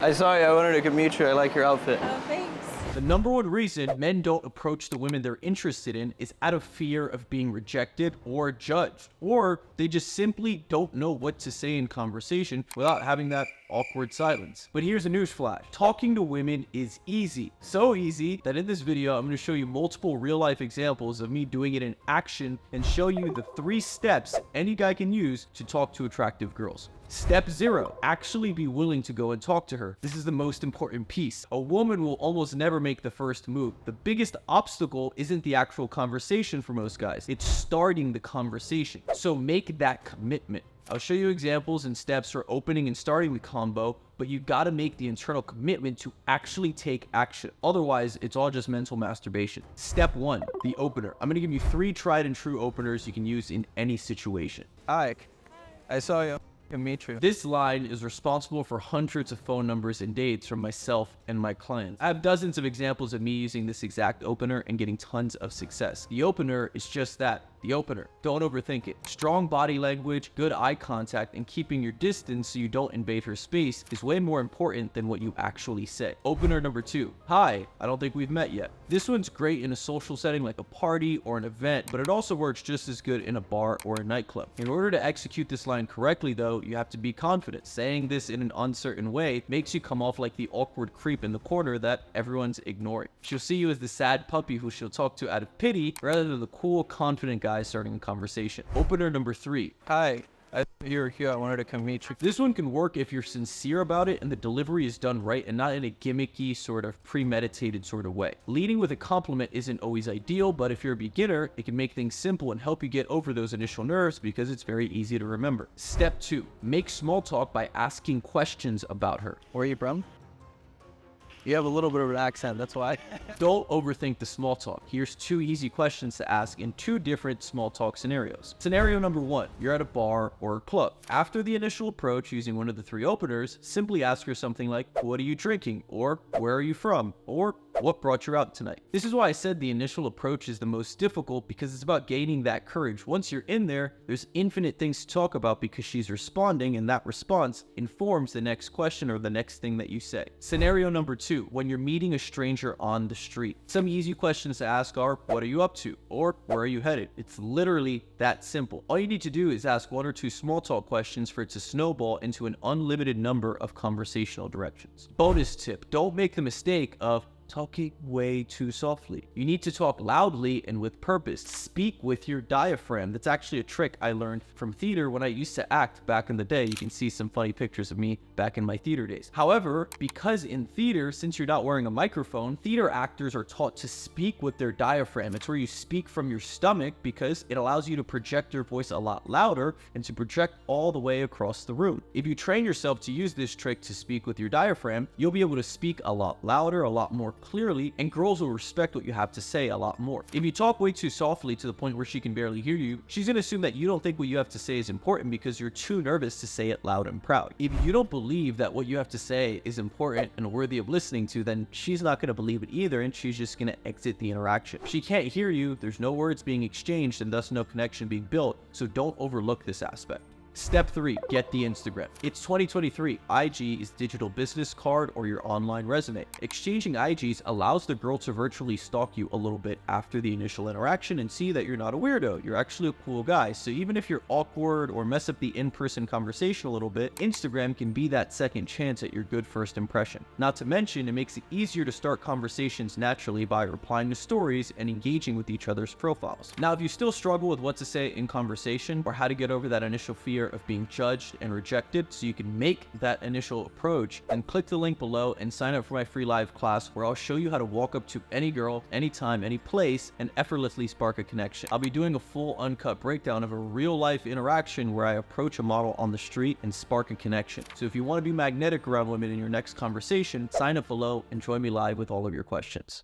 I saw you. I wanted to meet you. I like your outfit. Oh, thanks. The number one reason men don't approach the women they're interested in is out of fear of being rejected or judged, or they just simply don't know what to say in conversation without having that awkward silence. But here's a newsflash. Talking to women is easy. So easy that in this video, I'm going to show you multiple real-life examples of me doing it in action and show you the 3 steps any guy can use to talk to attractive girls. Step 0, actually be willing to go and talk to her. This is the most important piece. A woman will almost never make the first move. The biggest obstacle isn't the actual conversation for most guys. It's starting the conversation. So make that commitment. I'll show you examples and steps for opening and starting the combo, but you gotta make the internal commitment to actually take action. Otherwise, it's all just mental masturbation. Step 1, the opener. I'm gonna give you 3 tried and true openers you can use in any situation. Hi. I saw you. Meet you. This line is responsible for hundreds of phone numbers and dates from myself and my clients. I have dozens of examples of me using this exact opener and getting tons of success. The opener is just that, the opener. Don't overthink it. Strong body language, good eye contact, and keeping your distance so you don't invade her space is way more important than what you actually say. Opener number 2. Hi, I don't think we've met yet. This one's great in a social setting like a party or an event, but it also works just as good in a bar or a nightclub. In order to execute this line correctly though, you have to be confident. Saying this in an uncertain way makes you come off like the awkward creep in the corner that everyone's ignoring. She'll see you as the sad puppy who she'll talk to out of pity rather than the cool, confident guy starting a conversation. Opener number 3. Hi. You were here. I wanted to meet you. This one can work if you're sincere about it and the delivery is done right and not in a gimmicky sort of premeditated sort of way. Leading with a compliment isn't always ideal, but if you're a beginner, it can make things simple and help you get over those initial nerves because it's very easy to remember. Step 2, make small talk by asking questions about her. Where are you from? You have a little bit of an accent, that's why. Don't overthink the small talk. Here's 2 easy questions to ask in 2 different small talk scenarios. Scenario number 1, you're at a bar or a club. After the initial approach using one of the 3 openers, simply ask her something like, what are you drinking? Or where are you from? Or what brought you out tonight? This is why I said the initial approach is the most difficult because it's about gaining that courage. Once you're in there, there's infinite things to talk about because she's responding and that response informs the next question or the next thing that you say. Scenario number 2, when you're meeting a stranger on the street. Some easy questions to ask are, what are you up to? Or where are you headed? It's literally that simple. All you need to do is ask 1 or 2 small talk questions for it to snowball into an unlimited number of conversational directions. Bonus tip, don't make the mistake of talking way too softly. You need to talk loudly and with purpose. Speak with your diaphragm. That's actually a trick I learned from theater when I used to act back in the day. You can see some funny pictures of me back in my theater days. However, because in theater, since you're not wearing a microphone, theater actors are taught to speak with their diaphragm. It's where you speak from your stomach because it allows you to project your voice a lot louder and to project all the way across the room. If you train yourself to use this trick to speak with your diaphragm, you'll be able to speak a lot louder, a lot more clearly, and girls will respect what you have to say a lot more. If you talk way too softly to the point where she can barely hear you, she's gonna assume that you don't think what you have to say is important because you're too nervous to say it loud and proud. If you don't believe that what you have to say is important and worthy of listening to, then she's not gonna believe it either, and she's just gonna exit the interaction. If she can't hear you, there's no words being exchanged and thus no connection being built, so don't overlook this aspect. Step 3, get the Instagram. It's 2023. IG is digital business card or your online resume. Exchanging IGs allows the girl to virtually stalk you a little bit after the initial interaction and see that you're not a weirdo. You're actually a cool guy. So even if you're awkward or mess up the in-person conversation a little bit, Instagram can be that second chance at your good first impression. Not to mention, it makes it easier to start conversations naturally by replying to stories and engaging with each other's profiles. Now, if you still struggle with what to say in conversation or how to get over that initial fear of being judged and rejected so you can make that initial approach, then click the link below and sign up for my free live class where I'll show you how to walk up to any girl, anytime, any place, and effortlessly spark a connection. I'll be doing a full uncut breakdown of a real life interaction where I approach a model on the street and spark a connection. So if you want to be magnetic around women in your next conversation, sign up below and join me live with all of your questions.